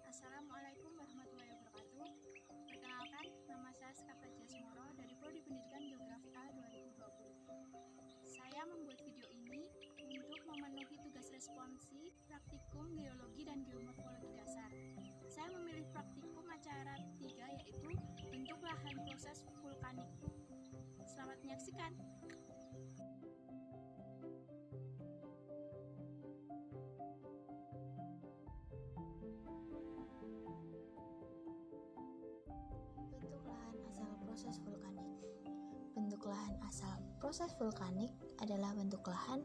Assalamualaikum warahmatullahi wabarakatuh. Perkenalkan, nama saya Skafa Jasmoro dari Prodi Pendidikan Geografi A 2020. Saya membuat video ini untuk memenuhi tugas responsi praktikum geologi dan geomorfologi dasar. Saya memilih praktikum acara 3 yaitu bentuk lahan proses vulkanik. Selamat menyaksikan. Bentuk lahan asal proses vulkanik. Bentuk lahan asal proses vulkanik adalah bentuk lahan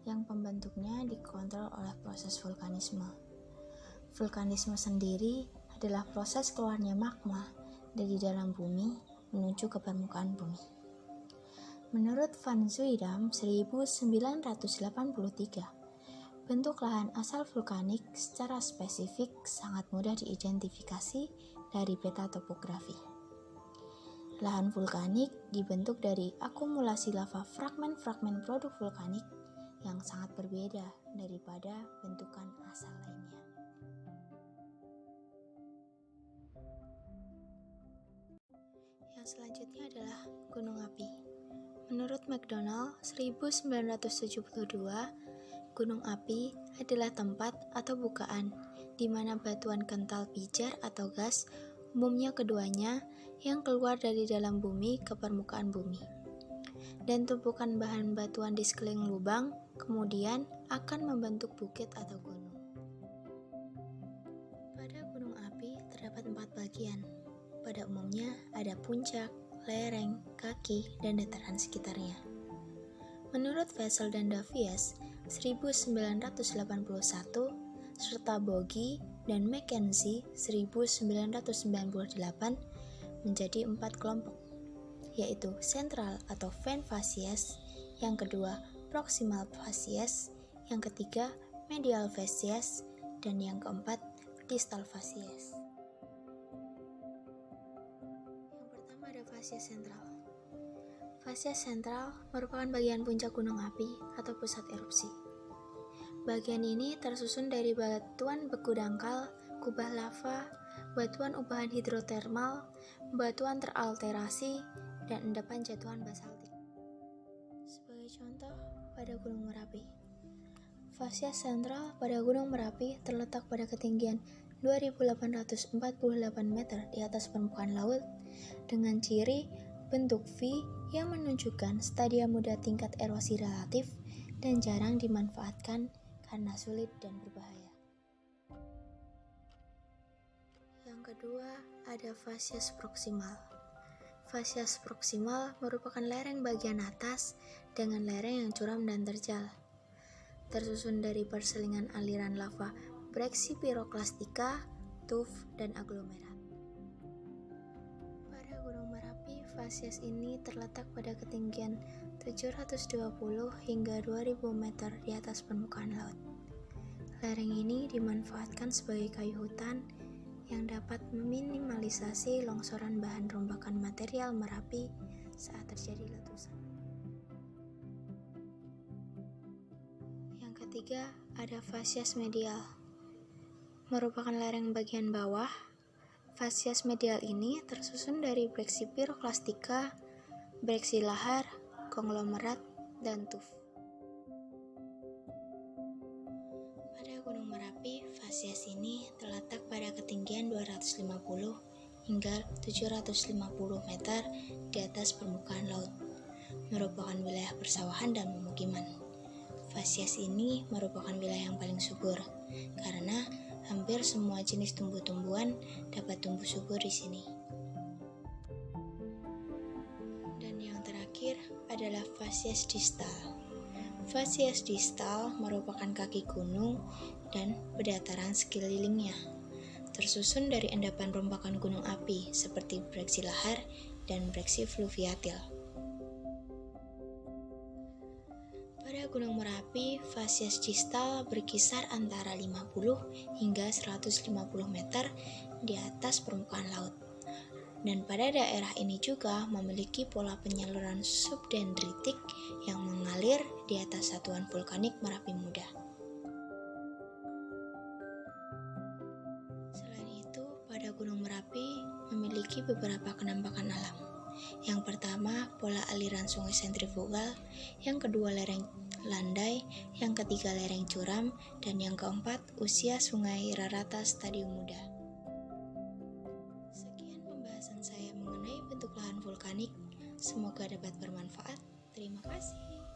yang pembentuknya dikontrol oleh proses vulkanisme. Vulkanisme sendiri adalah proses keluarnya magma dari dalam bumi menuju ke permukaan bumi. Menurut Van Zuidam 1983, bentuk lahan asal vulkanik secara spesifik sangat mudah diidentifikasi dari peta topografi. Lahan vulkanik dibentuk dari akumulasi lava fragmen-fragmen produk vulkanik yang sangat berbeda daripada bentukan asal lainnya. Yang selanjutnya adalah gunung api. Menurut McDonald 1972, gunung api adalah tempat atau bukaan di mana batuan kental pijar atau gas, umumnya keduanya, yang keluar dari dalam bumi ke permukaan bumi. Dan tumpukan bahan batuan di sekeliling lubang kemudian akan membentuk bukit atau gunung. Pada gunung api terdapat 4 bagian. Pada umumnya ada puncak, lereng, kaki, dan dataran sekitarnya. Menurut Vessel dan Davies 1981 serta Bogie dan Mackenzie 1998 menjadi 4 kelompok, yaitu sentral atau vent facies, yang kedua proximal facies, yang ketiga medial facies, dan yang keempat distal facies. Yang pertama ada facies sentral. Facies sentral merupakan bagian puncak gunung api atau pusat erupsi. Bagian ini tersusun dari batuan beku dangkal, kubah lava, batuan ubahan hidrotermal, batuan teralterasi, dan endapan jatuhan basaltik. Sebagai contoh, pada Gunung Merapi. Facies sentral pada Gunung Merapi terletak pada ketinggian 2.848 meter di atas permukaan laut dengan ciri bentuk V yang menunjukkan stadia muda tingkat erosi relatif dan jarang dimanfaatkan karena sulit dan berbahaya. Yang kedua, ada facies proksimal. Facies proksimal merupakan lereng bagian atas dengan lereng yang curam dan terjal. Tersusun dari perselingan aliran lava Brexipyroclastica, tuff, dan aglomerat. Pada Gunung Merapi, facies ini terletak pada ketinggian 720 hingga 2000 meter di atas permukaan laut. Lereng ini dimanfaatkan sebagai kayu hutan yang dapat meminimalisasi longsoran bahan rombakan material Merapi saat terjadi letusan. Yang ketiga, ada facies medial. Merupakan lereng bagian bawah. Facies medial ini tersusun dari Brexipyroclastica, Brexilahar, konglomerat, dan tuff. Pada Gunung Merapi, facies ini terletak pada ketinggian 250 hingga 750 meter di atas permukaan laut, merupakan wilayah persawahan dan pemukiman. Facies ini merupakan wilayah yang paling subur, karena hampir semua jenis tumbuh-tumbuhan dapat tumbuh subur di sini. Dan yang terakhir adalah facies distal. Facies distal merupakan kaki gunung dan pedataran sekelilingnya, tersusun dari endapan rombakan gunung api seperti Brexilahar dan Brexifluviatile. Pada Gunung Merapi, facies distal berkisar antara 50 hingga 150 meter di atas permukaan laut. Dan pada daerah ini juga memiliki pola penyaluran subdendritik yang mengalir di atas satuan vulkanik Merapi Muda. Selain Puncak Gunung Merapi memiliki beberapa penampakan alam. Yang pertama, pola aliran sungai sentrifugal, yang kedua lereng landai, yang ketiga lereng curam, dan yang keempat usia sungai rata stadium muda. Sekian pembahasan saya mengenai bentuk lahan vulkanik. Semoga dapat bermanfaat. Terima kasih.